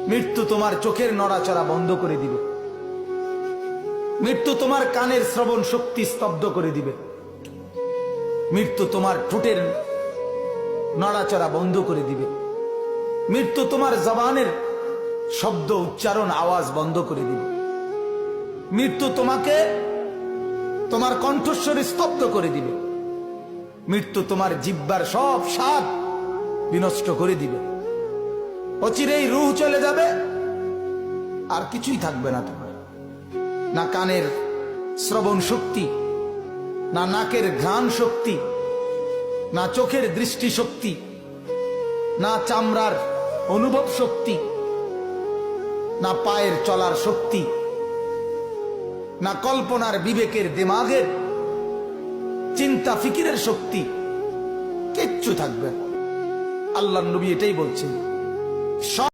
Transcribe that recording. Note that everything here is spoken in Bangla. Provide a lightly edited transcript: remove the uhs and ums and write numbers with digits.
মৃত্যু তোমার চোখের নড়াচড়া বন্ধ করে দিবে। মৃত্যু তোমার কানের শ্রবণ শক্তি স্তব্ধ করে দিবে। মৃত্যু তোমার ঠোঁটের নড়াচড়া বন্ধ করে দিবে। মৃত্যু তোমার জবানের শব্দ উচ্চারণ আওয়াজ বন্ধ করে দিবে। মৃত্যু তোমাকে তোমার কণ্ঠস্বর স্তব্ধ করে দিবে। মৃত্যু তোমার জিহ্বার সব স্বাদ বিনষ্ট করে দিবে। অচিরেই রূহ চলে যাবে, আর কিছুই থাকবে না তোমার। না কানের শ্রবণ শক্তি, না নাকের ঘ্রাণ শক্তি, না চোখের দৃষ্টি শক্তি, না চামড়ার অনুভব শক্তি, না পায়ের চলার শক্তি, না কল্পনার বিবেকের দিমাগের চিন্তা ফিকিরের শক্তি, কিচ্ছু থাকবে না। আল্লাহর নবী এটাই বলছেন।